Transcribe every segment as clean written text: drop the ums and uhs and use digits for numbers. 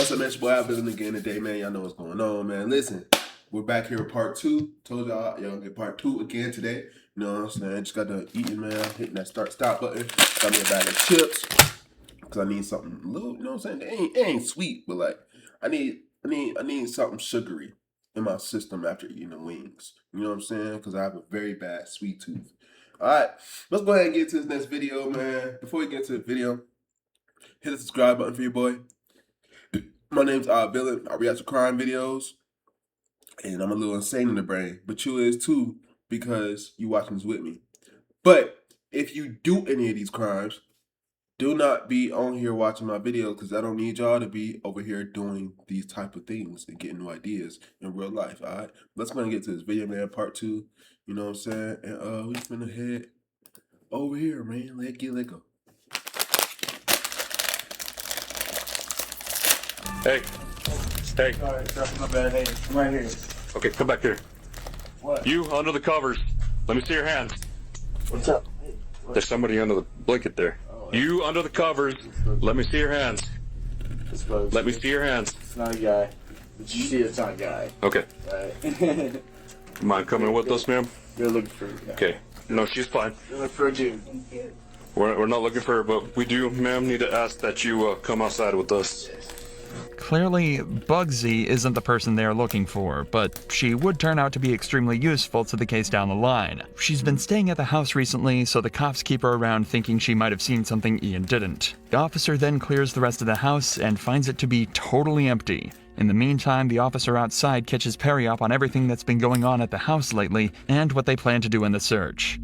What's up, man? It's your boy Alvin again today, man. Y'all know what's going on, man. Listen, we're back here with part 2. Told y'all get part 2 again today. You know what I'm saying? Just got done eating, man. Hitting that stop button. Got me a bag of chips. Cause I need something a little, you know what I'm saying? It ain't sweet, but like I need something sugary in my system after eating the wings. You know what I'm saying? Cause I have a very bad sweet tooth. Alright, let's go ahead and get to this next video, man. Before we get to the video, hit the subscribe button for your boy. My name's Villain. I react to crime videos, and I'm a little insane in the brain, but you is too because you watching this with me. But if you do any of these crimes, do not be on here watching my video because I don't need y'all to be over here doing these type of things and getting new ideas in real life. All right, let's go and get to this video, man. Part 2. You know what I'm saying? And we finna head over here, man. Let go. Hey. Sorry, my bad. Hey, I'm right here. Okay, come back here. What? You under the covers. Let me see your hands. What's up? Hey, what? There's somebody under the blanket there. You under the covers. Let me see your hands. Let me see your hands. It's not a guy. But you see it's not a guy. Okay. Right. Mind coming with us, ma'am? You're looking for a guy. Okay. No, she's fine. You're looking for a Jew. We're not looking for her, but we do, ma'am, need to ask that you come outside with us. Clearly, Bugsy isn't the person they're looking for, but she would turn out to be extremely useful to the case down the line. She's been staying at the house recently, so the cops keep her around thinking she might have seen something Ian didn't. The officer then clears the rest of the house and finds it to be totally empty. In the meantime, the officer outside catches Perry up on everything that's been going on at the house lately and what they plan to do in the search.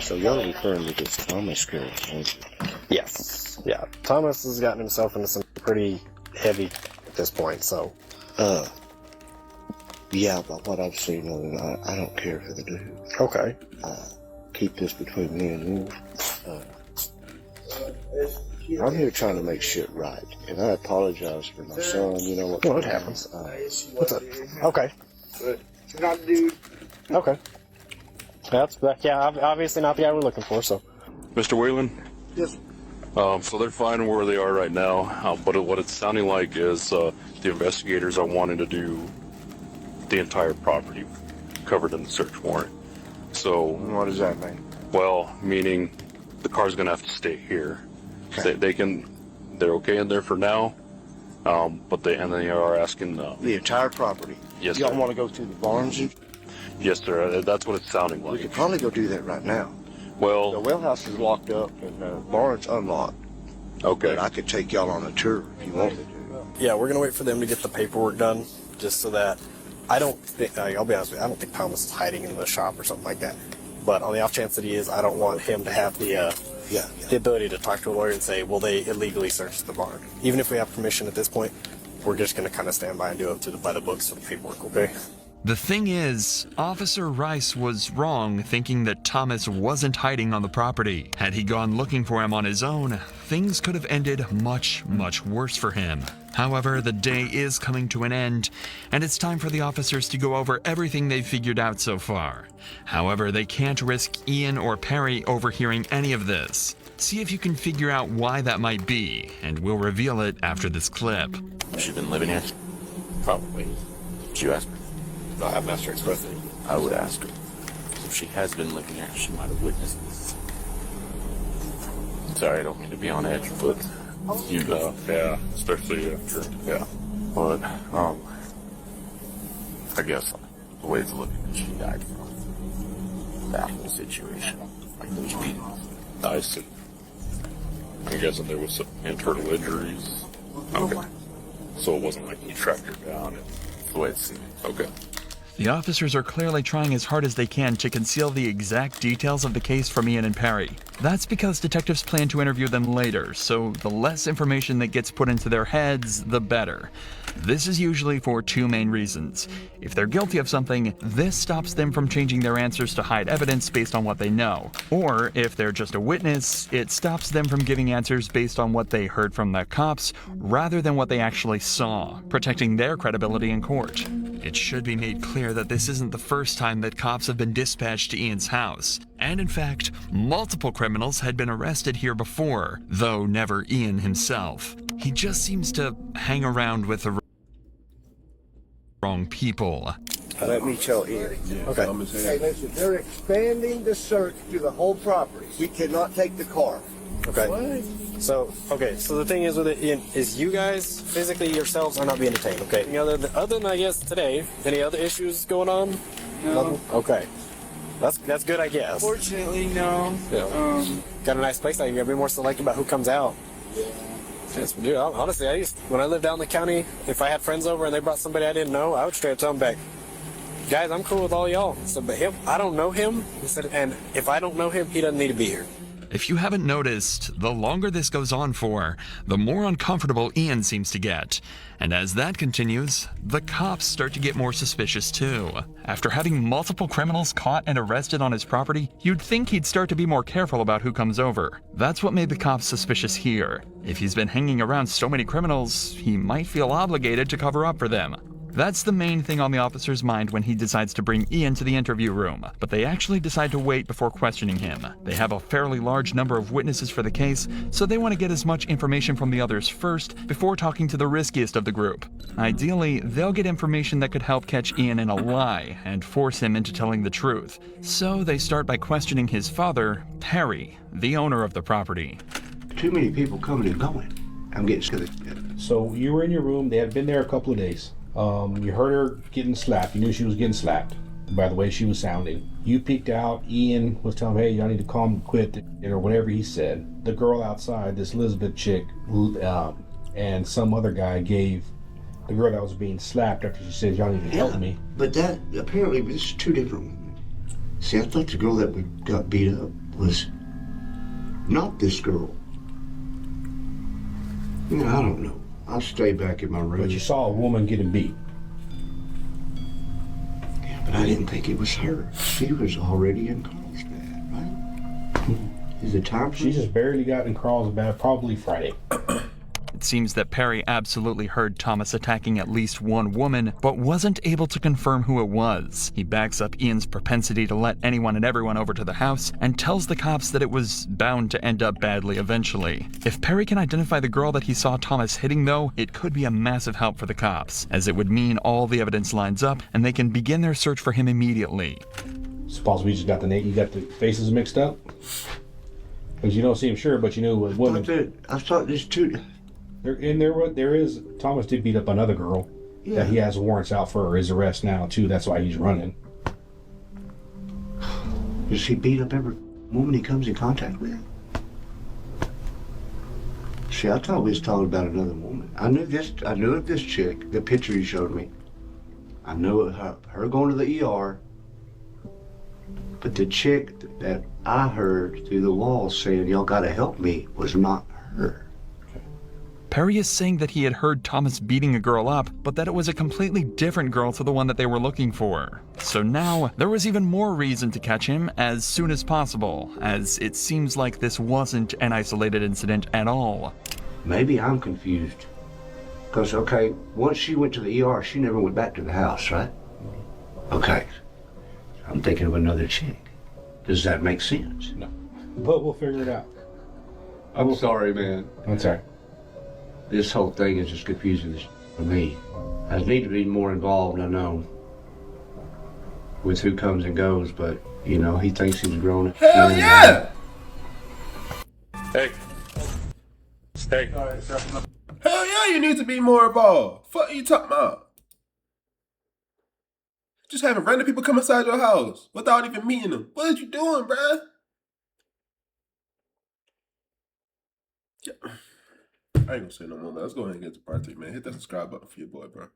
So you're referring to this Thomas girl, aren't you? Yes. Yeah. Thomas has gotten himself into some pretty heavy at this point, so. Yeah, but what I've seen of him, I don't care for the dude. Okay. Keep this between me and you. I'm here trying to make shit right, and I apologize for my son, you know what? Well, it happens. What's up? Okay. Not a dude. Okay. Yeah, obviously not the guy we're looking for, so. Mr. Whalen? Yes. So they're fine where they are right now, but what it's sounding like is the investigators are wanting to do the entire property covered in the search warrant. So What does that mean? well, meaning the car's gonna have to stay here. Okay. They're okay in there for now, but they are asking. The entire property. Yes, Y'all sir. want to go through the barns? Yes, sir. That's what it's sounding We like. could probably go do that right now. The Well, well house is locked up and the barn's unlocked. okay. But I could take y'all on a tour if you wanted to. Yeah, we're gonna wait for them to get the paperwork done, just so that I don't think, I'll be honest with you, I don't think Thomas is hiding in the shop or something like that. But on the off chance that he is, I don't want him to have the ability to talk to a lawyer and say, well, they illegally searched the barn. Even if we have permission at this point, we're just gonna kind of stand by and do it by the books for the paperwork, okay? The thing is, Officer Rice was wrong thinking that Thomas wasn't hiding on the property. Had he gone looking for him on his own, things could have ended much, much worse for him. However, the day is coming to an end, and it's time for the officers to go over everything they've figured out so far. However, they can't risk Ian or Perry overhearing any of this. See if you can figure out why that might be, and we'll reveal it after this clip. Has she been living here? Probably. Did you ask her? No, I haven't asked her expressly. I would ask her. If she has been living here, she might have witnessed this. Sorry, I don't mean to be on edge, but you know, Yeah, especially after. Yeah. but I guess the way it's looking, she died from that whole situation. Like those beatings. I see. I'm guessing there was some internal injuries. Okay. So it wasn't like he tracked her down. That's the way it seems. Okay. The officers are clearly trying as hard as they can to conceal the exact details of the case from Ian and Perry. That's because detectives plan to interview them later, so the less information that gets put into their heads, the better. This is usually for two main reasons. If they're guilty of something, this stops them from changing their answers to hide evidence based on what they know. Or if they're just a witness, it stops them from giving answers based on what they heard from the cops rather than what they actually saw, protecting their credibility in court. It should be made clear that this isn't the first time that cops have been dispatched to Ian's house. And in fact, multiple criminals had been arrested here before, though never Ian himself. He just seems to hang around with the wrong people. Let me tell Ian. Okay. I'm gonna Hey, say listen, they're expanding the search to the whole property. We cannot take the car. Okay. So the thing is with it, Ian, is you guys physically yourselves are not being detained. Okay. Any other than I guess today, any other issues going on? No. Okay. That's good, I guess. Fortunately, no. Yeah. Got a nice place. You gotta be more selective about who comes out. Yes, dude, honestly, when I lived out in the county, if I had friends over and they brought somebody I didn't know, I would straight up tell them back, guys, I'm cool with all y'all. So, but him, I don't know him. He said, and if I don't know him, he doesn't need to be here. If you haven't noticed, the longer this goes on for, the more uncomfortable Ian seems to get. And as that continues, the cops start to get more suspicious too. After having multiple criminals caught and arrested on his property, you'd think he'd start to be more careful about who comes over. That's what made the cops suspicious here. If he's been hanging around so many criminals, he might feel obligated to cover up for them. That's the main thing on the officer's mind when he decides to bring Ian to the interview room, but they actually decide to wait before questioning him. They have a fairly large number of witnesses for the case, so they want to get as much information from the others first before talking to the riskiest of the group. Ideally, they'll get information that could help catch Ian in a lie and force him into telling the truth. So they start by questioning his father, Perry, the owner of the property. Too many people coming and going. I'm getting sick of it. So you were in your room. They had been there a couple of days. You heard her getting slapped. You knew she was getting slapped by the way she was sounding. You peeked out. Ian was telling her, hey, y'all need to calm, quit, or whatever he said. The girl outside, this Elizabeth chick, and some other guy gave the girl that was being slapped after she said, y'all need to help me. But that, apparently, this is two different women. See, I thought the girl that got beat up was not this girl. You know, I don't know. I'll stay back in my room. But you saw a woman getting beat. Yeah, but I didn't think it was her. She was already in Carlsbad, right? Is it time for She just barely got in Carlsbad, probably Friday. It seems that Perry absolutely heard Thomas attacking at least one woman, but wasn't able to confirm who it was. He backs up Ian's propensity to let anyone and everyone over to the house and tells the cops that it was bound to end up badly eventually. If Perry can identify the girl that he saw Thomas hitting though, it could be a massive help for the cops, as it would mean all the evidence lines up and they can begin their search for him immediately. Suppose we just got you got the faces mixed up? Because you don't seem sure, but you knew it was women. I thought there's two. There is Thomas did beat up another girl that he has warrants out for his arrest now too. That's why he's running. Does he beat up every woman he comes in contact with? See, I thought we was talking about another woman. I knew of this chick, the picture you showed me. I knew of her going to the ER. But the chick that I heard through the walls saying, y'all gotta help me, was not her. Perry is saying that he had heard Thomas beating a girl up, but that it was a completely different girl to the one that they were looking for. So now, there was even more reason to catch him as soon as possible, as it seems like this wasn't an isolated incident at all. Maybe I'm confused. Because, okay, once she went to the ER, she never went back to the house, right? Okay. I'm thinking of another chick. Does that make sense? No. But we'll figure it out. I'm sorry, man. That's all right. This whole thing is just confusing for me. I need to be more involved, I know, with who comes and goes, but, you know, he thinks he's grown. hell yeah! Hey. Hey. Hell yeah, you need to be more involved. Fuck you talking about? Just having random people come inside your house without even meeting them. What are you doing, bruh? Yeah. I ain't gonna say no more, man. Let's go ahead and get to part 3, man. Hit that subscribe button for your boy, bro.